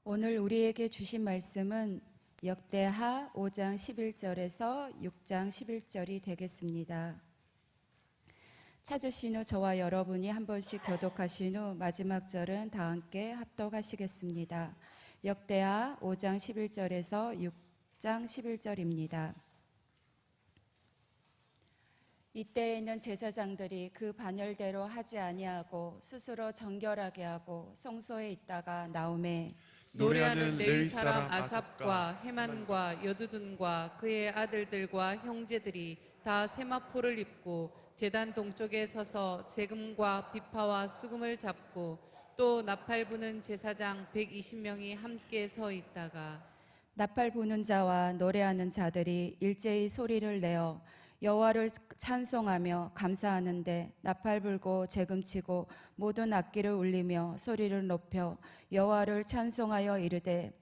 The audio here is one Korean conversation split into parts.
오늘 우리에게 주신 말씀은 역대하 5장 11절에서 6장 11절이 되겠습니다. 찾으신 후 저와 여러분이 한 번씩 교독하신 후 마지막 절은 다 함께 합독하시겠습니다. 역대하 5장 11절에서 6장 11절입니다. 이때에는 제사장들이 그 반열대로 하지 아니하고 스스로 정결하게 하고 성소에 있다가 나오매 노래하는 레위 사람 아삽과 헤만과 여두둔과 그의 아들들과 형제들이 다 세마포를 입고 제단 동쪽에 서서 재금과 비파와 수금을 잡고 또 나팔 부는 제사장 120명이 함께 서 있다가 나팔 부는 자와 노래하는 자들이 일제히 소리를 내어 여호와를 찬송하며 감사하는데 나팔 불고 재금치고 모든 악기를 울리며 소리를 높여 여호와를 찬송하여 이르되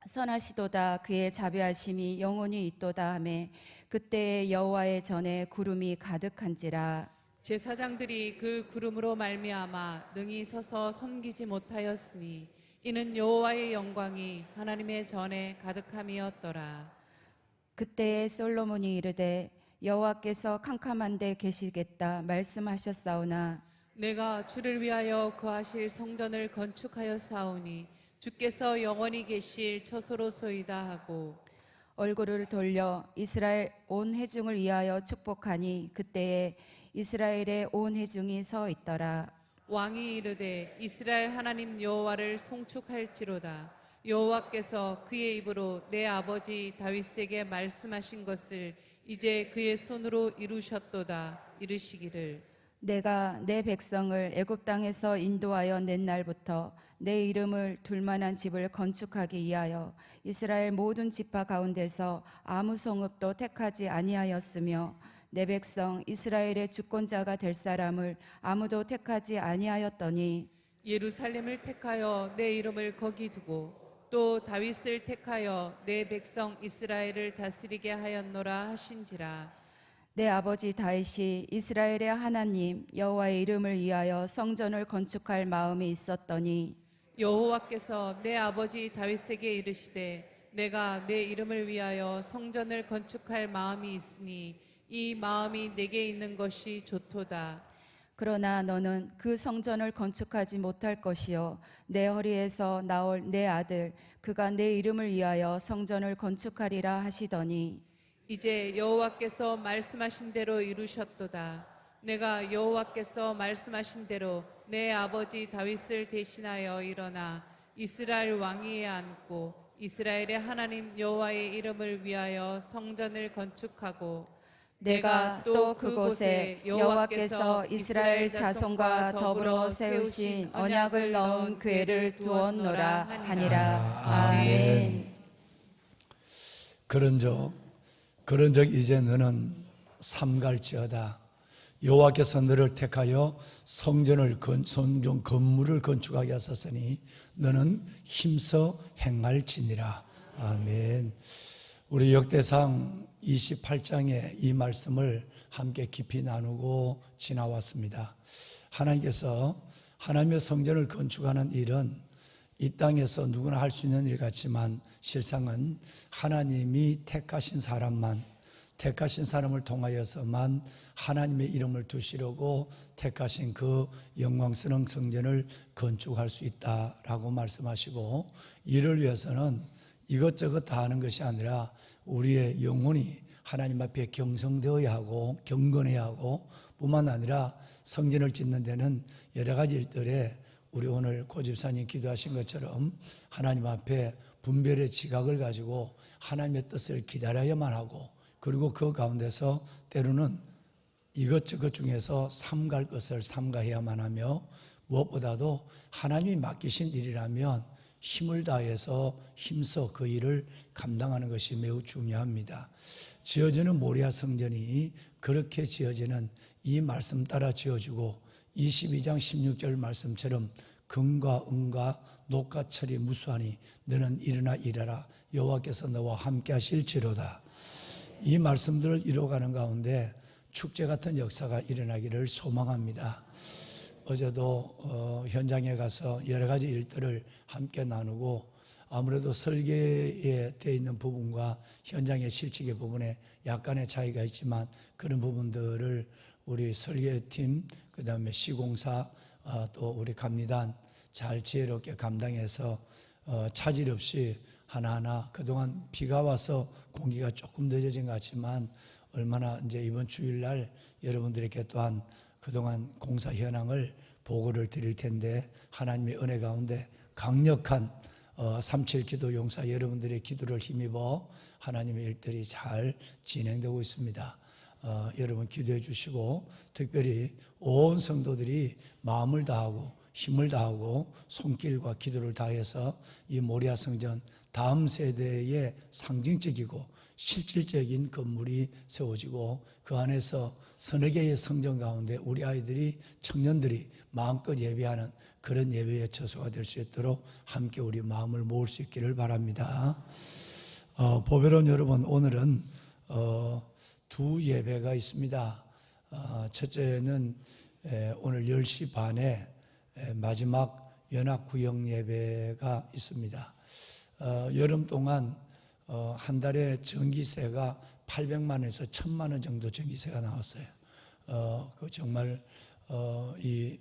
선하시도다 그의 자비하심이 영원히 있도다 하매 그때에 여호와의 전에 구름이 가득한지라. 제사장들이 그 구름으로 말미암아 능히 서서 섬기지 못하였으니 이는 여호와의 영광이 하나님의 전에 가득함이었더라. 그때에 솔로몬이 이르되 여호와께서 캄캄한 데 계시겠다 말씀하셨사오나 내가 주를 위하여 거하실 성전을 건축하였사오니 주께서 영원히 계실 처소로소이다 하고 얼굴을 돌려 이스라엘 온 회중을 위하여 축복하니 그때에 이스라엘의 온 회중이 서 있더라. 왕이 이르되 이스라엘 하나님 여호와를 송축할지로다. 여호와께서 그의 입으로 내 아버지 다윗에게 말씀하신 것을 이제 그의 손으로 이루셨도다. 이르시기를 내가 내 백성을 애굽 땅에서 인도하여 낸 날부터 내 이름을 둘 만한 집을 건축하기 위하여 이스라엘 모든 지파 가운데서 아무 성읍도 택하지 아니하였으며 내 백성 이스라엘의 주권자가 될 사람을 아무도 택하지 아니하였더니 예루살렘을 택하여 내 이름을 거기 두고 또 다윗을 택하여 내 백성 이스라엘을 다스리게 하였노라 하신지라. 내 아버지 다윗이 이스라엘의 하나님 여호와의 이름을 위하여 성전을 건축할 마음이 있었더니 여호와께서 내 아버지 다윗에게 이르시되 내가 내 이름을 위하여 성전을 건축할 마음이 있으니 이 마음이 내게 있는 것이 좋도다. 그러나 너는 그 성전을 건축하지 못할 것이요 내 허리에서 나올 내 아들 그가 내 이름을 위하여 성전을 건축하리라 하시더니 이제 여호와께서 말씀하신 대로 이루셨도다. 내가 여호와께서 말씀하신 대로 내 아버지 다윗을 대신하여 일어나 이스라엘 왕위에 앉고 이스라엘의 하나님 여호와의 이름을 위하여 성전을 건축하고 내가 또 그곳에 여호와께서 이스라엘 자손과 더불어 세우신 언약을 넣은 궤를 두었노라 하니라. 아멘. 그런즉 이제 너는 삼갈지어다. 여호와께서 너를 택하여 성전 건물을 건축하게 하셨으니 너는 힘써 행할지니라. 아멘. 우리 역대상 28장의 이 말씀을 함께 깊이 나누고 지나왔습니다. 하나님께서 하나님의 성전을 건축하는 일은 이 땅에서 누구나 할 수 있는 일 같지만 실상은 하나님이 택하신 사람을 통하여서만 하나님의 이름을 두시려고 택하신 그 영광스러운 성전을 건축할 수 있다라고 말씀하시고, 이를 위해서는 이것저것 다 하는 것이 아니라 우리의 영혼이 하나님 앞에 경성되어야 하고 경건해야 하고, 뿐만 아니라 성전을 짓는 데는 여러 가지 일들에 우리 오늘 고집사님 기도하신 것처럼 하나님 앞에 분별의 지각을 가지고 하나님의 뜻을 기다려야만 하고, 그리고 그 가운데서 때로는 이것저것 중에서 삼갈 것을 삼가해야만 하며, 무엇보다도 하나님이 맡기신 일이라면 힘을 다해서 힘써 그 일을 감당하는 것이 매우 중요합니다. 지어지는 모리아 성전이 그렇게 지어지는 이 말씀 따라 지어지고 22장 16절 말씀처럼 금과 은과 녹과 철이 무수하니 너는 일어나 일하라. 여호와께서 너와 함께 하실지로다. 이 말씀들을 이루어가는 가운데 축제 같은 역사가 일어나기를 소망합니다. 어제도 현장에 가서 여러 가지 일들을 함께 나누고 아무래도 설계에 되어 있는 부분과 현장의 실측의 부분에 약간의 차이가 있지만 그런 부분들을 우리 설계팀, 그 다음에 시공사, 또 우리 감리단 잘 지혜롭게 감당해서 차질 없이 하나하나 그동안 비가 와서 공기가 조금 늦어진 것 같지만 얼마나 이제 이번 주일날 여러분들에게 또한 그동안 공사 현황을 보고를 드릴 텐데 하나님의 은혜 가운데 강력한 3.7 기도 용사 여러분들의 기도를 힘입어 하나님의 일들이 잘 진행되고 있습니다. 여러분 기도해 주시고 특별히 온 성도들이 마음을 다하고 힘을 다하고 손길과 기도를 다해서 이 모리아 성전 다음 세대의 상징적이고 실질적인 건물이 세워지고 그 안에서 서너 개의 성전 가운데 우리 아이들이 청년들이 마음껏 예배하는 그런 예배의 처소가 될 수 있도록 함께 우리 마음을 모을 수 있기를 바랍니다. 보배로운 여러분, 오늘은 두 예배가 있습니다. 첫째는 오늘 10시 반에 마지막 연합구역 예배가 있습니다. 여름 동안 한 달에 전기세가 800만원에서 1000만원 정도 전기세가 나왔어요. 정말 이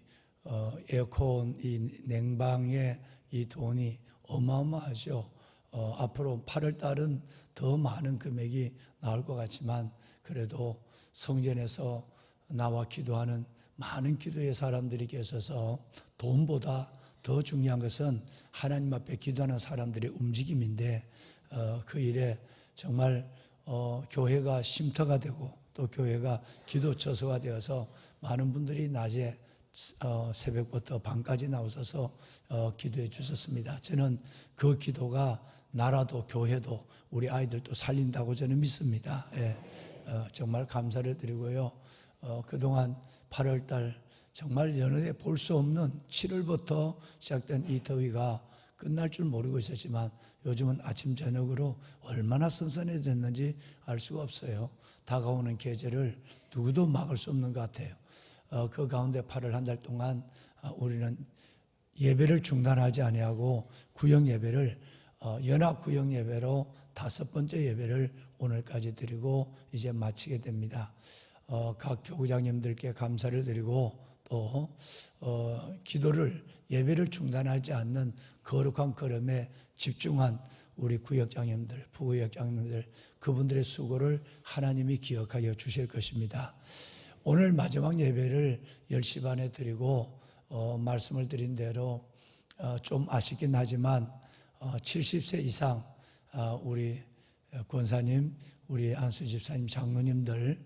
에어컨, 이 냉방의 이 돈이 어마어마하죠. 앞으로 8월 달은 더 많은 금액이 나올 것 같지만 그래도 성전에서 나와 기도하는 많은 기도의 사람들이 계셔서 돈보다 더 중요한 것은 하나님 앞에 기도하는 사람들의 움직임인데 그 일에 정말 교회가 쉼터가 되고 또 교회가 기도 처소가 되어서 많은 분들이 낮에 새벽부터 밤까지 나오셔서 기도해 주셨습니다. 저는 그 기도가 나라도 교회도 우리 아이들도 살린다고 저는 믿습니다. 예, 정말 감사를 드리고요. 그동안 8월달 정말 연휴에 볼 수 없는 7월부터 시작된 이 더위가 끝날 줄 모르고 있었지만 요즘은 아침 저녁으로 얼마나 선선해졌는지 알 수가 없어요. 다가오는 계절을 누구도 막을 수 없는 것 같아요. 그 가운데 8월 한 달 동안 우리는 예배를 중단하지 아니하고 구역 예배를 연합 구역 예배로 5번째 예배를 오늘까지 드리고 이제 마치게 됩니다. 각 교구장님들께 감사를 드리고 또 기도를 예배를 중단하지 않는 거룩한 걸음에 집중한 우리 구역장님들, 부구역장님들 그분들의 수고를 하나님이 기억하여 주실 것입니다. 오늘 마지막 예배를 10시 반에 드리고 말씀을 드린 대로 좀 아쉽긴 하지만 70세 이상 우리 권사님, 우리 안수 집사님, 장로님들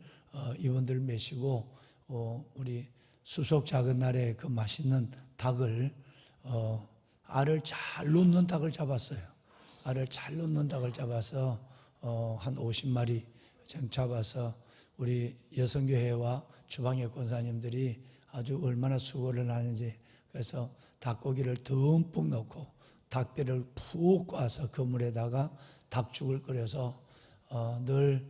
이분들 메시고 우리 수속 작은 날에 그 맛있는 닭을 알을 잘 놓는 닭을 잡았어요. 알을 잘 놓는 닭을 잡아서 한 50마리 잡아서 우리 여성교회와 주방의 권사님들이 아주 얼마나 수고를 하는지 그래서 닭고기를 듬뿍 넣고 닭뼈를 푹 꽈서 그물에다가 닭죽을 끓여서 늘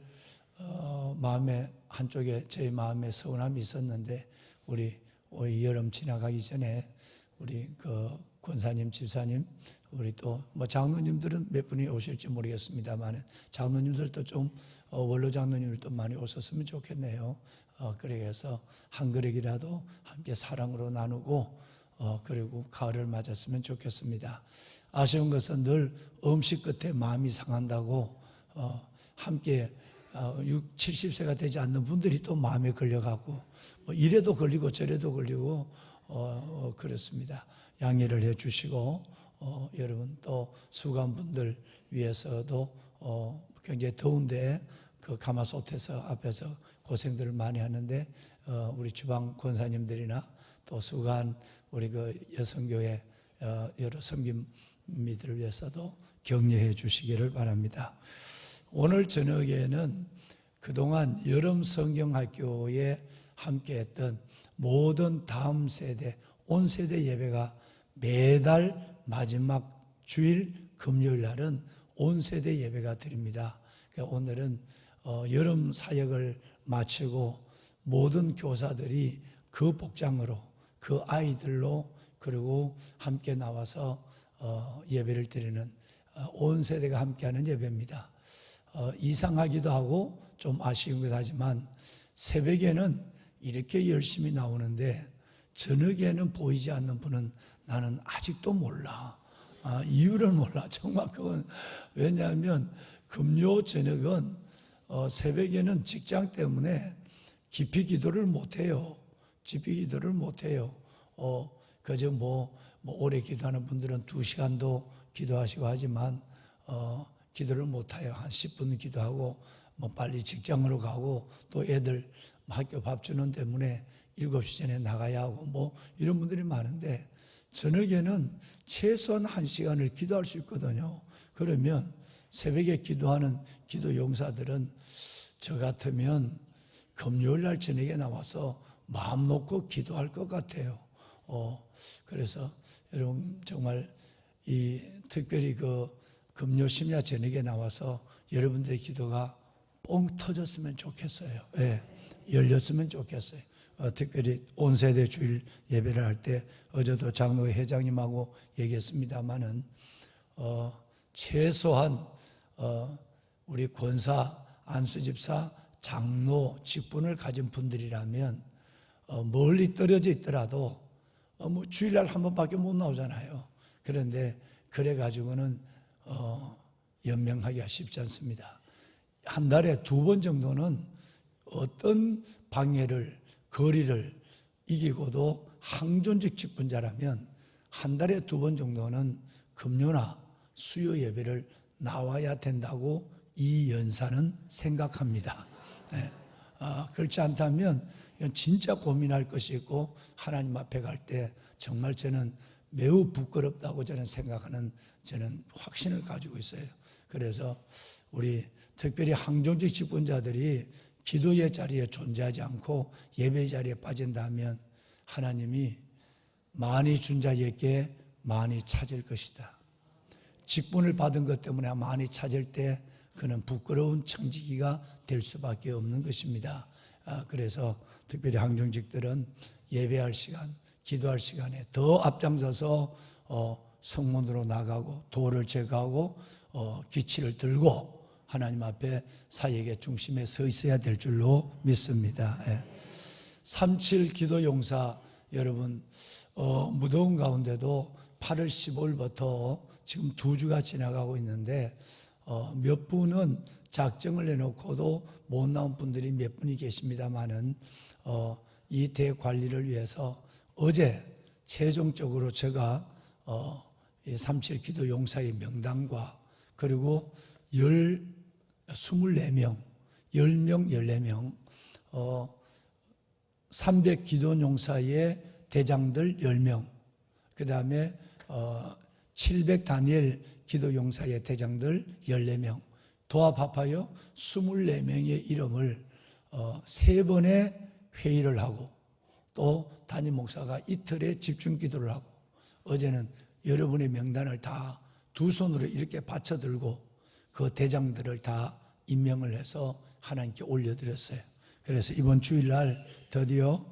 마음에 한쪽에 저희 마음에 서운함이 있었는데 우리 여름 지나가기 전에 우리 그 권사님, 집사님, 우리 또 뭐 장로님들은 몇 분이 오실지 모르겠습니다만 장로님들도 좀 원로 장로님들도 많이 오셨으면 좋겠네요. 그래서 한 그릇이라도 함께 사랑으로 나누고 그리고 가을을 맞았으면 좋겠습니다. 아쉬운 것은 늘 음식 끝에 마음이 상한다고 함께 60, 70세가 되지 않는 분들이 또 마음에 걸려가고 이래도 걸리고 저래도 걸리고 그렇습니다. 양해를 해 주시고 여러분 또 수감분들 위해서도 굉장히 더운데 그 가마솥에서 앞에서 고생들을 많이 하는데 우리 주방 권사님들이나 또 수간 우리 그 여성교회 여러 섬김미들을 위해서도 격려해 주시기를 바랍니다. 오늘 저녁에는 그동안 여름 성경학교에 함께했던 모든 다음 세대, 온 세대 예배가 매달 마지막 주일 금요일 날은 온 세대 예배가 드립니다. 오늘은 여름 사역을 마치고 모든 교사들이 그 복장으로 그 아이들로 그리고 함께 나와서 예배를 드리는 온 세대가 함께하는 예배입니다. 이상하기도 하고 좀 아쉬우기도 하지만 새벽에는 이렇게 열심히 나오는데 저녁에는 보이지 않는 분은 나는 아직도 몰라. 이유를 몰라. 정말 그건 왜냐하면 금요 저녁은 새벽에는 직장 때문에 깊이 기도를 못해요. 깊이 기도를 못해요. 그저 오래 기도하는 분들은 2시간도 기도하시고 하지만 기도를 못해요. 한 10분 기도하고 빨리 직장으로 가고 또 애들 학교 밥 주는 때문에 7시 전에 나가야 하고 이런 분들이 많은데 저녁에는 최소한 1시간을 기도할 수 있거든요. 그러면 새벽에 기도하는 기도 용사들은 저 같으면 금요일 날 저녁에 나와서 마음 놓고 기도할 것 같아요. 그래서 여러분 정말 특별히 금요 심야 저녁에 나와서 여러분들의 기도가 뻥 터졌으면 좋겠어요. 예, 열렸으면 좋겠어요. 특별히 온 세대 주일 예배를 할 때 어제도 장로회 회장님하고 얘기했습니다마는 최소한 우리 권사, 안수집사, 장로 직분을 가진 분들이라면 멀리 떨어져 있더라도 주일날 한 번밖에 못 나오잖아요. 그런데 그래가지고는 연명하기가 쉽지 않습니다. 한 달에 2번 정도는 어떤 방해를, 거리를 이기고도 항존직 직분자라면 한 달에 2번 정도는 금요나 수요 예배를 나와야 된다고 이 연사는 생각합니다. 네. 그렇지 않다면 진짜 고민할 것이 있고 하나님 앞에 갈 때 정말 저는 매우 부끄럽다고 저는 생각하는 저는 확신을 가지고 있어요. 그래서 우리 특별히 항존직 직분자들이 기도의 자리에 존재하지 않고 예배 자리에 빠진다면 하나님이 많이 준 자에게 많이 찾을 것이다. 직분을 받은 것 때문에 많이 찾을 때 그는 부끄러운 청지기가 될 수밖에 없는 것입니다. 그래서 특별히 항존직들은 예배할 시간, 기도할 시간에 더 앞장서서 성문으로 나가고 돌을 제거하고 기치를 들고 하나님 앞에 사역의 중심에 서 있어야 될 줄로 믿습니다. 37 기도 용사 여러분 무더운 가운데도 8월 15일부터 지금 2주가 지나가고 있는데 몇 분은 작정을 해놓고도 못 나온 분들이 몇 분이 계십니다만은 이 대관리를 위해서 어제 최종적으로 제가 37 기도 용사의 명단과 그리고 24명, 10명, 14명, 300 기도 용사의 대장들 10명, 그 다음에 700 다니엘 기도 용사의 대장들 14명, 도합합하여 24명의 이름을 3번의 회의를 하고 또 담임 목사가 이틀에 집중 기도를 하고 어제는 여러분의 명단을 다 두 손으로 이렇게 받쳐들고 그 대장들을 다 임명을 해서 하나님께 올려드렸어요. 그래서 이번 주일날 드디어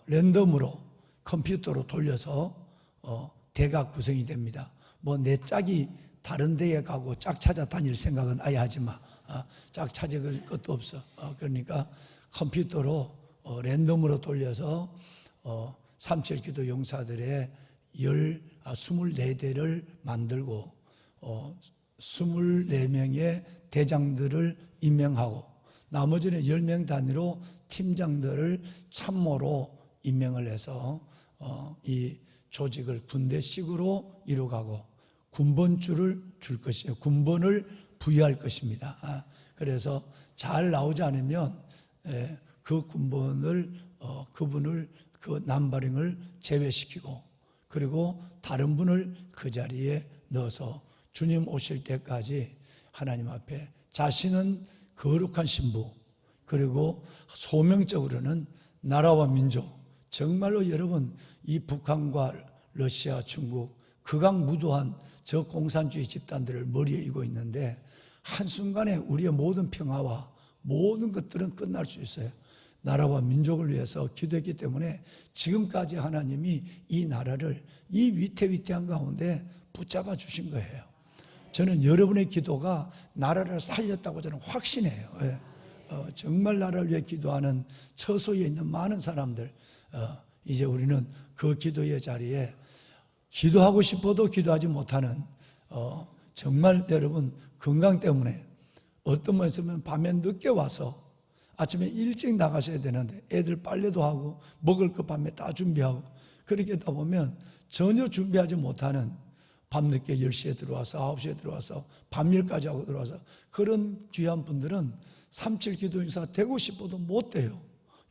랜덤으로 컴퓨터로 돌려서 대각 구성이 됩니다. 내 짝이 다른 데에 가고 짝 찾아 다닐 생각은 아예 하지 마. 짝 찾을 것도 없어. 그러니까 컴퓨터로 랜덤으로 돌려서 37 기도 용사들의 24대를 만들고 24명의 대장들을 임명하고 나머지는 10명 단위로 팀장들을 참모로 임명을 해서 이 조직을 군대식으로 이루어가고 군번줄을 줄 것이에요. 군번을 부여할 것입니다. 그래서 잘 나오지 않으면 그 군번을 그분을 그 남바링을 제외시키고 그리고 다른 분을 그 자리에 넣어서 주님 오실 때까지 하나님 앞에 자신은 거룩한 신부 그리고 소명적으로는 나라와 민족 정말로 여러분 이 북한과 러시아, 중국 극악무도한 저 공산주의 집단들을 머리에 이고 있는데 한순간에 우리의 모든 평화와 모든 것들은 끝날 수 있어요. 나라와 민족을 위해서 기도했기 때문에 지금까지 하나님이 이 나라를 이 위태위태한 가운데 붙잡아 주신 거예요. 저는 여러분의 기도가 나라를 살렸다고 저는 확신해요. 예. 정말 나라를 위해 기도하는 처소에 있는 많은 사람들, 이제 우리는 그 기도의 자리에 기도하고 싶어도 기도하지 못하는, 정말 여러분 건강 때문에 어떤 분 있으면 밤에 늦게 와서 아침에 일찍 나가셔야 되는데 애들 빨래도 하고 먹을 거 밤에 다 준비하고 그렇게 하다 보면 전혀 준비하지 못하는, 밤늦게 10시에 들어와서 9시에 들어와서 밤일까지 하고 들어와서 그런 귀한 분들은 3.7 기도 인사 되고 싶어도 못 돼요.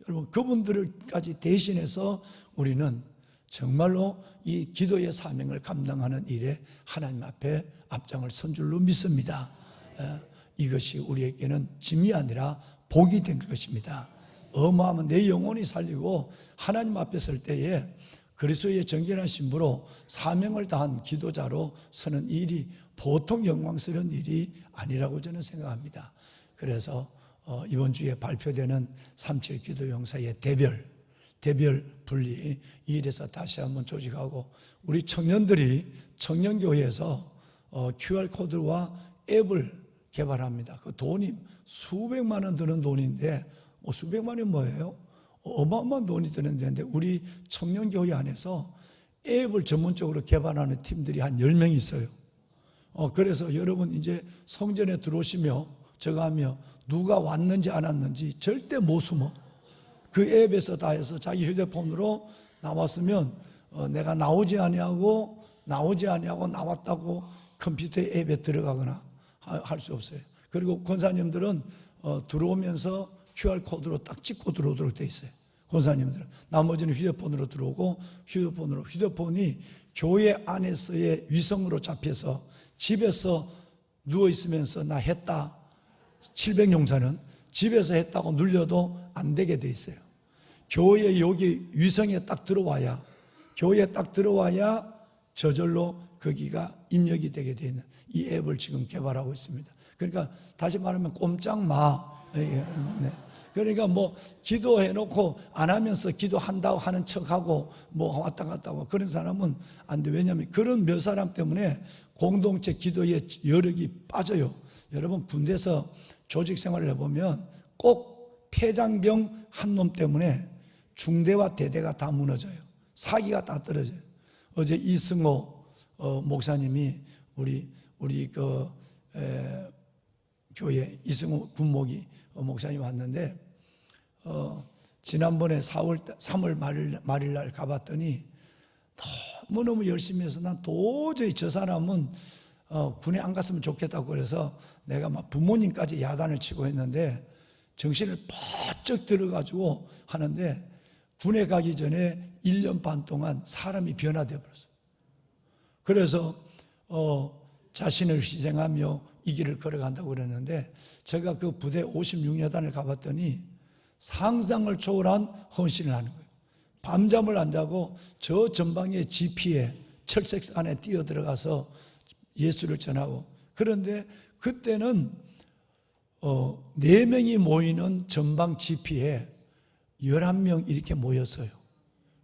여러분 그분들까지 대신해서 우리는 정말로 이 기도의 사명을 감당하는 일에 하나님 앞에 앞장을 선 줄로 믿습니다. 이것이 우리에게는 짐이 아니라 복이 된 것입니다. 어마어마한 내 영혼이 살리고 하나님 앞에 설 때에 그리스도의 정결한 신부로 사명을 다한 기도자로 서는 일이 보통 영광스러운 일이 아니라고 저는 생각합니다. 그래서 이번 주에 발표되는 3.7 기도 용사의 대별 분리, 이 일에서 다시 한번 조직하고 우리 청년들이 청년교회에서 QR코드와 앱을 개발합니다. 그 돈이 수백만 원 드는 돈인데, 수백만 원이 뭐예요? 어마어마한 돈이 드는 데인데 우리 청년교회 안에서 앱을 전문적으로 개발하는 팀들이 한 10명 있어요. 그래서 여러분 이제 성전에 들어오시며 저거 하며 누가 왔는지 안 왔는지 절대 못 숨어. 그 앱에서 다 해서 자기 휴대폰으로 나왔으면 내가 나오지 아니하고 나왔다고 컴퓨터 앱에 들어가거나 할 수 없어요. 그리고 권사님들은 들어오면서 QR코드로 딱 찍고 들어오도록 돼 있어요. 권사님들은. 나머지는 휴대폰으로 들어오고 휴대폰이 교회 안에서의 위성으로 잡혀서 집에서 누워있으면서 나 했다. 700용사는 집에서 했다고 눌려도 안 되게 돼 있어요. 교회 여기 위성에 딱 들어와야, 교회에 딱 들어와야 저절로 거기가 입력이 되게 돼 있는 이 앱을 지금 개발하고 있습니다. 그러니까 다시 말하면 꼼짝마. 네. 그러니까 뭐 기도해놓고 안 하면서 기도한다고 하는 척하고 뭐 왔다 갔다 하고 그런 사람은 안 돼. 왜냐하면 그런 몇 사람 때문에 공동체 기도의 여력이 빠져요. 여러분 군대에서 조직 생활을 해보면 꼭 폐장병 한 놈 때문에 중대와 대대가 다 무너져요. 사기가 다 떨어져요. 어제 이승호 목사님이 우리 교회 이승호 군목이 목사님 왔는데 지난번에 3월 말일 날 가봤더니 너무너무 열심히 해서 난 도저히 저 사람은 군에 안 갔으면 좋겠다고 그래서 내가 막 부모님까지 야단을 치고 했는데 정신을 번쩍 들어가지고 하는데 군에 가기 전에 1년 반 동안 사람이 변화되어 버렸어요. 그래서 자신을 희생하며 이 길을 걸어간다고 그랬는데 제가 그 부대 56여단을 가봤더니 상상을 초월한 헌신을 하는 거예요. 밤잠을 안 자고 저 전방의 지피에 철책 안에 뛰어들어가서 예수를 전하고, 그런데 그때는 4명이 모이는 전방 지피에 11명 이렇게 모였어요.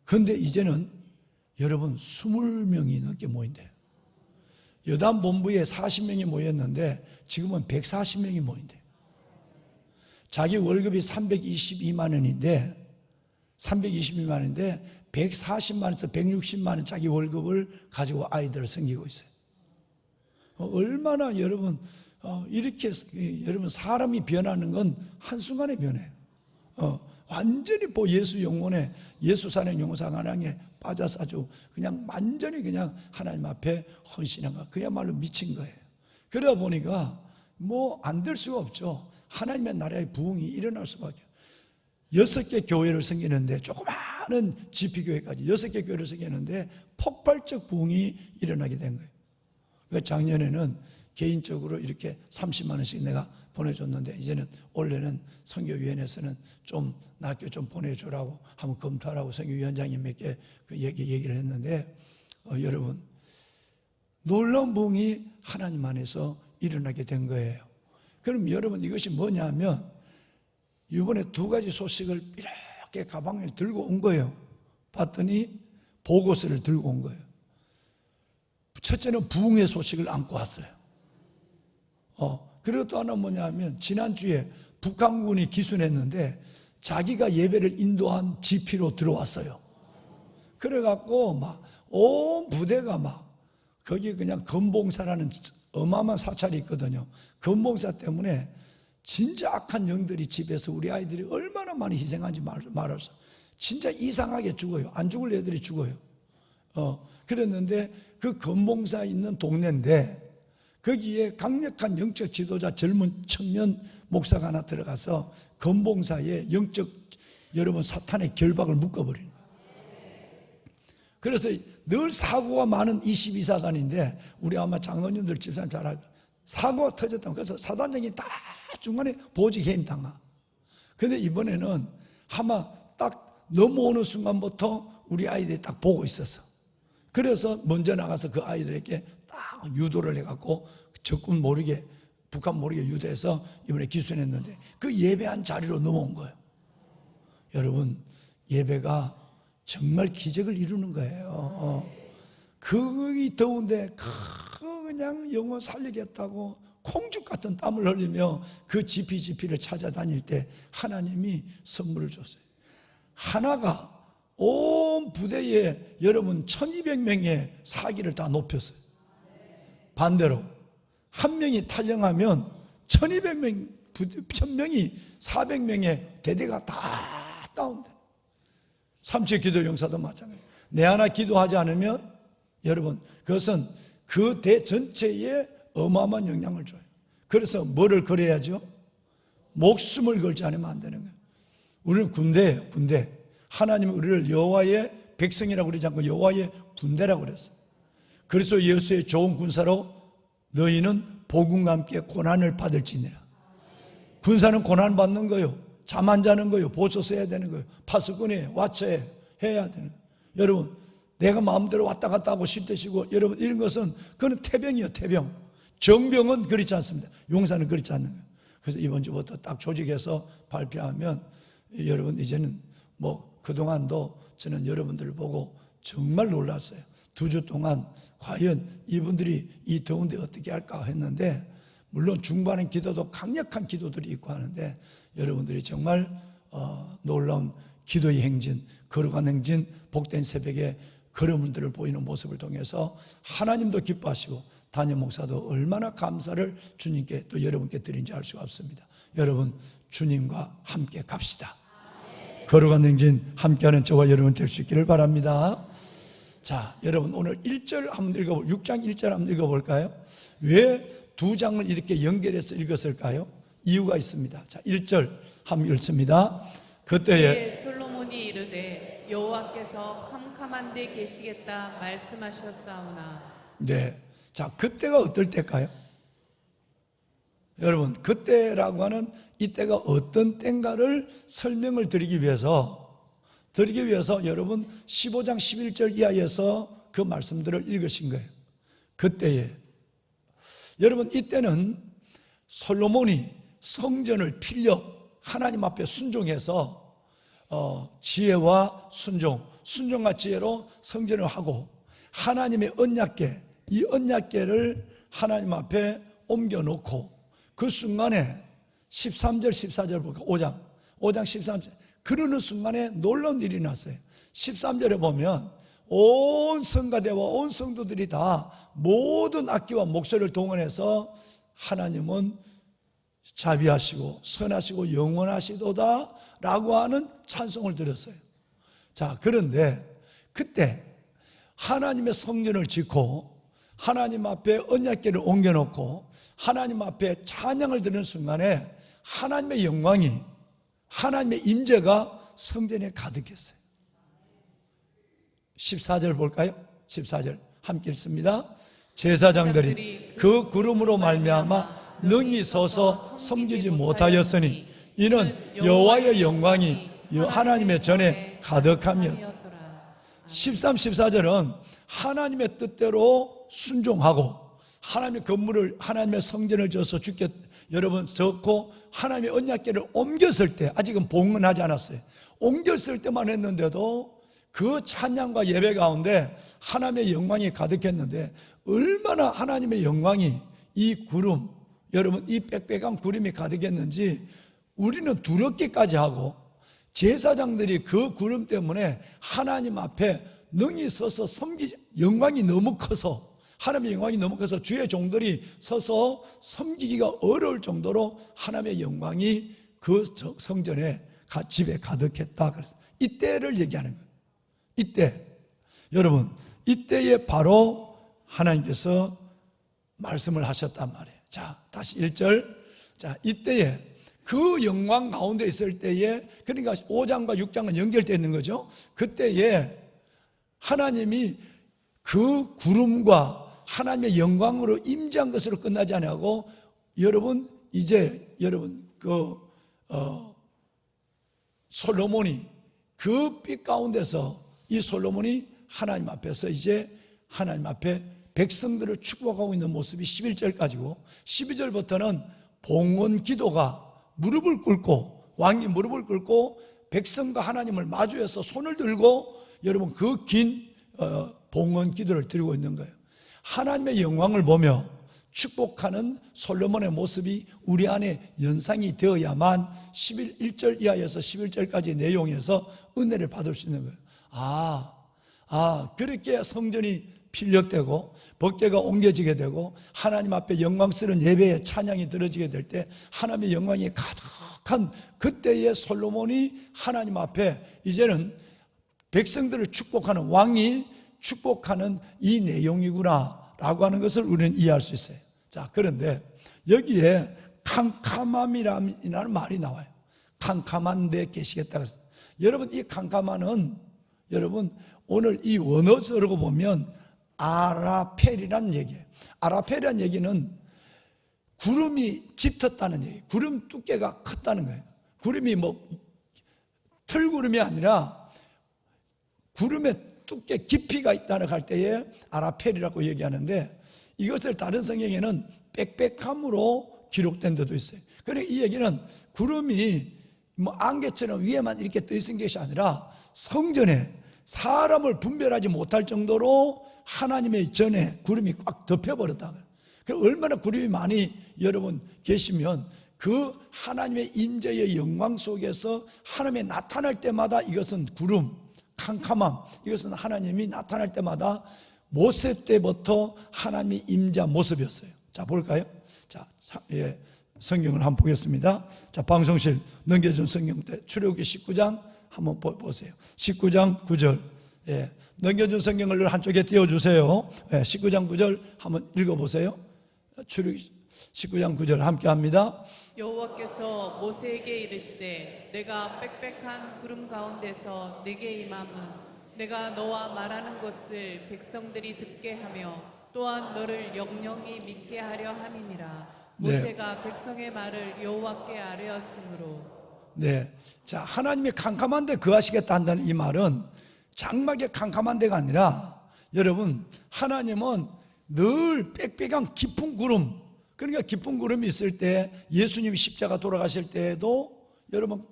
그런데 이제는 여러분 20명이 넘게 모인대요. 여단 본부에 40명이 모였는데 지금은 140명이 모인대요. 자기 월급이 322만 원인데 140만 원에서 160만 원 자기 월급을 가지고 아이들을 섬기고 있어요. 얼마나 여러분 이렇게 여러분 사람이 변하는 건 한순간에 변해요. 완전히 예수 영혼에 예수 사는 영상하나에 빠져서 아주 그냥 완전히 그냥 하나님 앞에 헌신한 거, 그야말로 미친 거예요. 그러다 보니까 뭐 안 될 수가 없죠. 하나님의 나라의 부흥이 일어날 수밖에. 6개 교회를 섬기는데, 조그마한 지피교회까지 6개 교회를 섬기는데 폭발적 부흥이 일어나게 된 거예요. 그러니까 작년에는 개인적으로 이렇게 30만 원씩 내가 보내줬는데 이제는 올해는 선교위원회에서는 좀 낮게 좀 보내주라고 한번 검토하라고 선교위원장님에게 그 얘기를 했는데 여러분 놀라운 부흥이 하나님 안에서 일어나게 된 거예요. 그럼 여러분 이것이 뭐냐면 이번에 두 가지 소식을 이렇게 가방에 들고 온 거예요. 봤더니 보고서를 들고 온 거예요. 첫째는 부흥의 소식을 안고 왔어요. 그리고 또 하나 뭐냐면 지난주에 북한군이 기순했는데 자기가 예배를 인도한 지피로 들어왔어요. 그래갖고 막 온 부대가 막 거기 그냥 건봉사라는 어마어마한 사찰이 있거든요. 건봉사 때문에 진짜 악한 영들이 집에서 우리 아이들이 얼마나 많이 희생한지 말할 수. 진짜 이상하게 죽어요. 안 죽을 애들이 죽어요. 그랬는데 그 건봉사 있는 동네인데 거기에 강력한 영적 지도자 젊은 청년 목사가 하나 들어가서 건봉사에 영적 여러분 사탄의 결박을 묶어버리는 거예요. 그래서 늘 사고가 많은 22사단인데 우리 아마 장로님들 집사님 잘 알고 사고가 터졌다. 그래서 사단장이 다 중간에 보직 해임 당하. 근데 이번에는 아마 딱 넘어오는 순간부터 우리 아이들이 딱 보고 있었어. 그래서 먼저 나가서 그 아이들에게 딱 유도를 해갖고 적군 모르게 북한 모르게 유도해서 이번에 기순했는데 그 예배한 자리로 넘어온 거예요. 여러분 예배가 정말 기적을 이루는 거예요. 그이 더운데 그냥 영혼 살리겠다고 콩죽 같은 땀을 흘리며 그 지피를 찾아다닐 때 하나님이 선물을 줬어요. 하나가 온 부대에 여러분 1200명의 사기를 다 높였어요. 반대로 한 명이 탈영하면 1200명, 1000명이 400명의 대대가 다 다운돼. 삼체 기도 용사도 마찬가지예요. 내 하나 기도하지 않으면 여러분 그것은 그 대 전체에 어마어마한 영향을 줘요. 그래서 뭐를 걸어야죠? 목숨을 걸지 않으면 안 되는 거예요. 우리는 군대예요. 군대. 하나님은 우리를 여호와의 백성이라고 그러지 않고 여호와의 군대라고 그랬어요. 그래서 예수의 좋은 군사로 너희는 복음과 함께 고난을 받을지니라. 군사는 고난 받는 거예요. 잠 안 자는 거예요. 보초 써야 되는 거예요. 파수꾼이 와처해 해야 되는 거예요. 여러분 내가 마음대로 왔다 갔다 하고 쉴 때 쉬고 여러분 이런 것은 그건 태병이에요. 태병. 정병은 그렇지 않습니다. 용사는 그렇지 않는 거예요. 그래서 이번 주부터 딱 조직해서 발표하면 여러분 이제는 뭐 그동안도 저는 여러분들을 보고 정말 놀랐어요. 2주 동안 과연 이분들이 이 더운데 어떻게 할까 했는데 물론 중반엔 기도도 강력한 기도들이 있고 하는데 여러분들이 정말 놀라운 기도의 행진, 거룩한 행진, 복된 새벽에 걸음들을 보이는 모습을 통해서 하나님도 기뻐하시고 담임 목사도 얼마나 감사를 주님께 또 여러분께 드린지 알 수가 없습니다. 여러분 주님과 함께 갑시다. 거룩한 행진 함께하는 저와 여러분 될 수 있기를 바랍니다. 자, 여러분 오늘 1절 한번 읽어볼 6장 1절 한번 읽어볼까요? 왜 두 장을 이렇게 연결해서 읽었을까요? 이유가 있습니다. 자, 1절 한번 읽습니다. 그때에 솔로몬이 이르되 여호와께서 캄캄한 데 계시겠다 말씀하셨사오나. 네, 자 그때가 어떨 때일까요? 여러분 그때라고 하는 이때가 어떤 때인가를 설명을 드리기 위해서 여러분 15장 11절 이하에서 그 말씀들을 읽으신 거예요. 그때에 여러분 이때는 솔로몬이 성전을 필력 하나님 앞에 순종해서 지혜와 순종과 지혜로 성전을 하고 하나님의 언약궤 이 언약궤를 하나님 앞에 옮겨놓고 그 순간에 13절 14절 볼까 5장 13절 그러는 순간에 놀라운 일이 났어요. 13절에 보면 온 성가대와 온 성도들이 다 모든 악기와 목소리를 동원해서 하나님은 자비하시고 선하시고 영원하시도다 라고 하는 찬송을 드렸어요. 자, 그런데 그때 하나님의 성전을 짓고 하나님 앞에 언약궤를 옮겨놓고 하나님 앞에 찬양을 드리는 순간에 하나님의 영광이 하나님의 임재가 성전에 가득했어요. 14절 볼까요? 14절 함께 읽습니다. 제사장들이 그 구름으로 말미암아 능히 서서 섬기지 못하였으니 이는 여호와의 영광이 하나님의 전에 가득함이었다. 13, 14절은 하나님의 뜻대로 순종하고 하나님의 건물을, 하나님의 성전을 지어서 주께 여러분 졌고, 하나님의 언약궤를 옮겼을 때, 아직은 봉헌하지 않았어요. 옮겼을 때만 했는데도 그 찬양과 예배 가운데 하나님의 영광이 가득했는데, 얼마나 하나님의 영광이 이 구름, 여러분 이 빽빽한 구름이 가득했는지 우리는 두렵기까지 하고, 제사장들이 그 구름 때문에 하나님 앞에 능히 서서 영광이 너무 커서, 하나님의 영광이 너무 커서 주의 종들이 서서 섬기기가 어려울 정도로 하나님의 영광이 그 성전에 집에 가득했다. 그래서 이때를 얘기하는 거예요. 이때, 여러분 이때에 바로 하나님께서 말씀을 하셨단 말이에요. 자, 다시 1절. 자, 이때에 그 영광 가운데 있을 때에, 그러니까 5장과 6장은 연결되어 있는 거죠. 그때에 하나님이 그 구름과 하나님의 영광으로 임재한 것으로 끝나지 않고, 여러분 이제 여러분 솔로몬이 그 빛 가운데서, 이 솔로몬이 하나님 앞에서 이제 하나님 앞에 백성들을 축복하고 있는 모습이 11절까지고, 12절부터는 봉헌 기도가 무릎을 꿇고, 왕이 무릎을 꿇고 백성과 하나님을 마주해서 손을 들고 여러분 그 긴 봉헌 기도를 드리고 있는 거예요. 하나님의 영광을 보며 축복하는 솔로몬의 모습이 우리 안에 연상이 되어야만 1절 이하에서 11절까지 내용에서 은혜를 받을 수 있는 거예요. 그렇게 성전이 필력되고 법궤가 옮겨지게 되고 하나님 앞에 영광스러운 예배의 찬양이 들어지게 될 때, 하나님의 영광이 가득한 그때의 솔로몬이 하나님 앞에 이제는 백성들을 축복하는, 왕이 축복하는 이 내용이구나 라고 하는 것을 우리는 이해할 수 있어요. 자, 그런데 여기에 캄캄함이라는 말이 나와요. 캄캄한 데 계시겠다 그랬어요. 여러분 이 캄캄함은, 여러분 오늘 이 원어적으로 보면 아라펠이라는 얘기예요. 아라펠이라는 얘기는 구름이 짙었다는 얘기예요. 구름 두께가 컸다는 거예요. 구름이 틀구름이 아니라 구름의 두께 깊이가 있다는 할 때에 아라펠이라고 얘기하는데, 이것을 다른 성경에는 빽빽함으로 기록된 데도 있어요. 그러니까 이 얘기는 구름이 안개처럼 위에만 이렇게 떠 있는 것이 아니라 성전에 사람을 분별하지 못할 정도로 하나님의 전에 구름이 꽉 덮여버렸다. 얼마나 구름이 많이 여러분 계시면 그 하나님의 임재의 영광 속에서 하나님이 나타날 때마다, 이것은 구름, 캄캄함, 이것은 하나님이 나타날 때마다 모세 때부터 하나님이 임재한 모습이었어요. 자, 볼까요? 자, 성경을 한번 보겠습니다. 자, 방송실 넘겨준 성경 때 출애굽기 19장 한번 보세요. 19장 9절. 넘겨준 성경을 한쪽에 띄워주세요. 19장 9절 한번 읽어보세요. 출애굽기 19장 9절 함께 합니다. 여호와께서 모세에게 이르시되 내가 빽빽한 구름 가운데서 네게 임함은 내가 너와 말하는 것을 백성들이 듣게 하며 또한 너를 영영히 믿게 하려 함이니라. 모세가 백성의 말을 여호와께 아뢰었으므로. 네, 자, 하나님이 캄캄한 데 거하시겠다 한다는 이 말은 장막의 캄캄한 데가 아니라, 여러분 하나님은 늘 빽빽한 깊은 구름, 그러니까 깊은 구름이 있을 때, 예수님이 십자가 돌아가실 때에도 여러분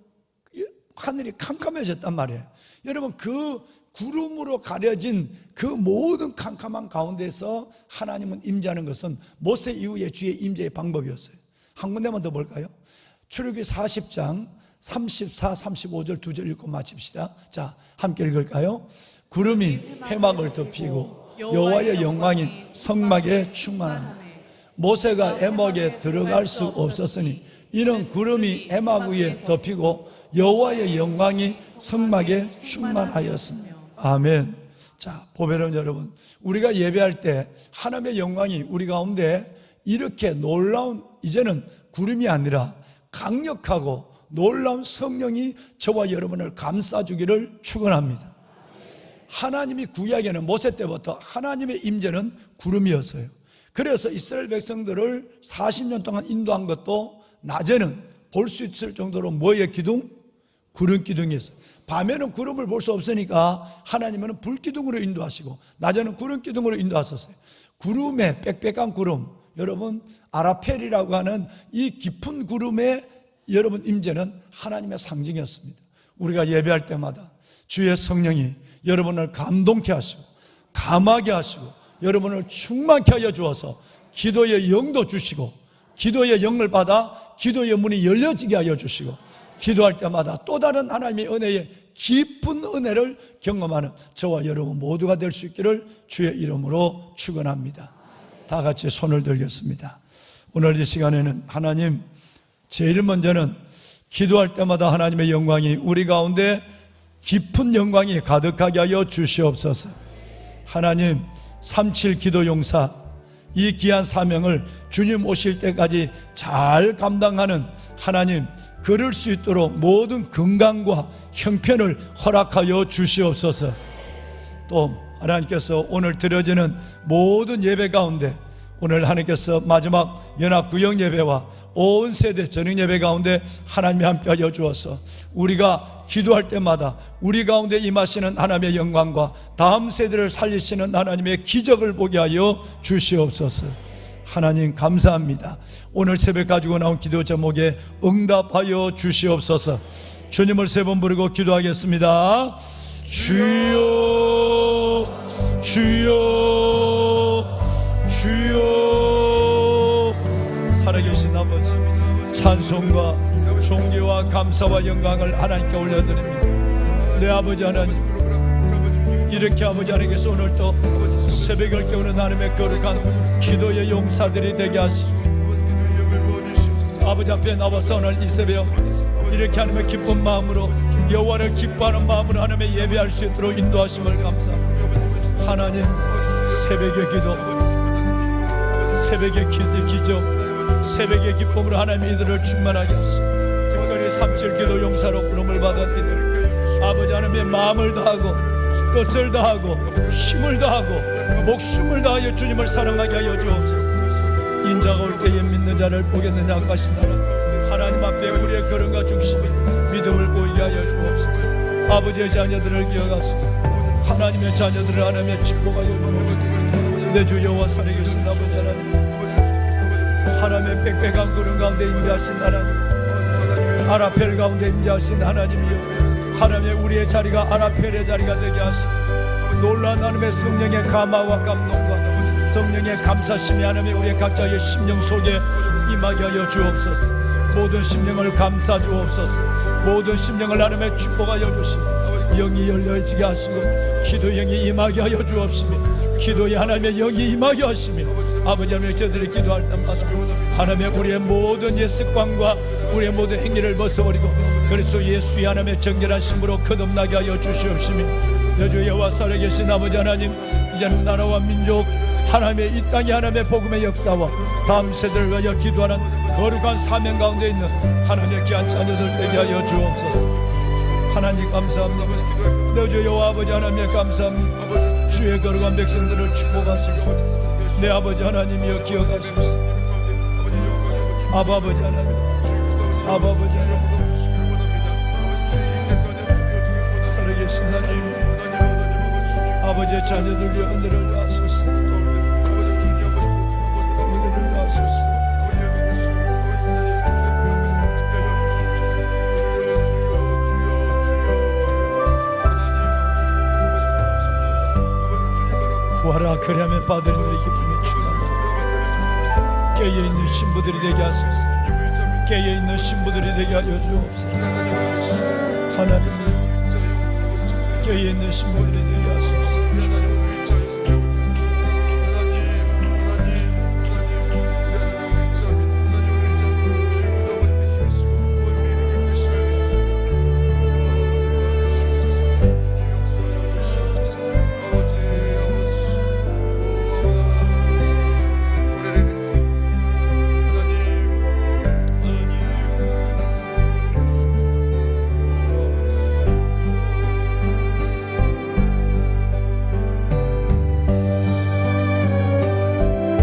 하늘이 캄캄해졌단 말이에요. 여러분 그 구름으로 가려진 그 모든 캄캄한 가운데서 하나님은 임재하는 것은 모세 이후에 주의 임재의 방법이었어요. 한 군데만 더 볼까요? 출애굽기 40장 34, 35절 두 절 읽고 마칩시다. 자, 함께 읽을까요? 구름이 해막을 덮이고 여호와의 영광이 성막에 충만하니 모세가 해막에 들어갈 수 없었으니 이는 구름이 해막 위에 덮이고 여호와의 영광이 성막에 충만하였습니다. 아멘. 자, 보배로운 여러분, 우리가 예배할 때 하나님의 영광이 우리 가운데 이렇게 놀라운, 이제는 구름이 아니라 강력하고 놀라운 성령이 저와 여러분을 감싸주기를 축원합니다. 하나님이 구약에는 모세 때부터 하나님의 임재는 구름이었어요. 그래서 이스라엘 백성들을 40년 동안 인도한 것도 낮에는 볼 수 있을 정도로 뭐의 기둥? 구름 기둥이었어요. 밤에는 구름을 볼 수 없으니까 하나님은 불기둥으로 인도하시고 낮에는 구름 기둥으로 인도하셨어요. 구름에, 빽빽한 구름, 여러분 아라펠이라고 하는 이 깊은 구름의 여러분 임재는 하나님의 상징이었습니다. 우리가 예배할 때마다 주의 성령이 여러분을 감동케 하시고 감하게 하시고 여러분을 충만케 하여 주어서 기도의 영도 주시고 기도의 영을 받아 기도의 문이 열려지게 하여 주시고 기도할 때마다 또 다른 하나님의 은혜의 깊은 은혜를 경험하는 저와 여러분 모두가 될 수 있기를 주의 이름으로 축원합니다. 다 같이 손을 들겠습니다. 오늘 이 시간에는 하나님, 제일 먼저는 기도할 때마다 하나님의 영광이 우리 가운데 깊은 영광이 가득하게 하여 주시옵소서. 하나님, 37 기도 용사 이 귀한 사명을 주님 오실 때까지 잘 감당하는 하나님, 그럴 수 있도록 모든 건강과 형편을 허락하여 주시옵소서. 또 하나님께서 오늘 드려지는 모든 예배 가운데 오늘 하나님께서 마지막 연합 구역 예배와 온 세대 전역 예배 가운데 하나님이 함께하여 주어서 우리가 기도할 때마다 우리 가운데 임하시는 하나님의 영광과 다음 세대를 살리시는 하나님의 기적을 보게 하여 주시옵소서. 하나님 감사합니다. 오늘 새벽 가지고 나온 기도 제목에 응답하여 주시옵소서. 주님을 세 번 부르고 기도하겠습니다. 주여 주여 주여. 살아계신 아버지, 찬송과 존귀와 감사와 영광을 하나님께 올려드립니다. 내 아버지 하나님, 이렇게 아버지 하나님께서 오늘 또 새벽을 깨우는 하나님의 거룩한 기도의 용사들이 되게 하시고 아버지 앞에 나와서 오늘 이 새벽 이렇게 하나님의 기쁜 마음으로 여호와를 기뻐하는 마음으로 하나님의 예배할 수 있도록 인도하심을 감사합니다. 하나님, 새벽의 기도, 새벽의 기적, 새벽의 기쁨으로 하나님 이들을 충만하게 하시고 특별히 37 기도 용사로 부름을 받은 이들 아버지 하나님의 마음을 다하고 뜻을 다하고 힘을 다하고 목숨을 다하여 주님을 사랑하게 하여 주옵소서. 인자가 올 때에 믿는 자를 보겠느냐 하신 하나님 앞에 우리의 걸음과 중심이 믿음을 보이게 하여 주옵소서. 아버지의 자녀들을 기억하소서. 하나님의 자녀들을 하나님의 축복하여 주옵소서. 내 주 여호와 살아계신 아버지 하나님, 하나님의 빽빽한 구름 가운데 임재하신 하나님, 아라펠 가운데 임재하신 하나님이여, 하나님의 우리의 자리가 아라펠의 자리가 되게 하시고 놀라운 하나님의 성령의 감화와 감동과 성령의 감사심이 하나님의 우리의 각자의 심령 속에 임하게 하여 주옵소서. 모든 심령을 감사 주옵소서. 모든 심령을 하나님의 축복하여 주시고 영이 열려지게 하시고 기도의 영이 임하게 하여 주옵시며 기도의 하나님의 영이 임하게 하시며 아버지 하나님, 저들이 기도할 때마다 하나님의 우리의 모든 옛 습관과 우리의 모든 행위를 벗어버리고 그리스도 예수의 하나님의 정결한 신부로 거듭나게 하여 주시옵시며 내 주 여호와 살아계신 아버지 하나님, 이제는 나라와 민족 하나님의 이 땅의 하나님의 복음의 역사와 다음 세대를 위하여 기도하는 거룩한 사명 가운데 있는 하나님의 귀한 자녀들 되게 하여 주옵소서. 하나님 감사합니다. 내 주 여호와 아버지 하나님 감사합니다. 주의 거룩한 백성들을 축복하시고 내 아버지 하나님이여 기억하소서. 아버지 하나님, 아버지 하나님, 살아계신 하나님, 아버지의 자녀들 위해 은혜를 다하소서. 은혜를 다하소서. 구하라 그리하면 받으리니 기쁨이 충만하다. 깨어있는 신부들이 되게 하소서. 깨어있는 신부들이 되게 하여 주옵소서. 하나님, 깨어있는 신부들이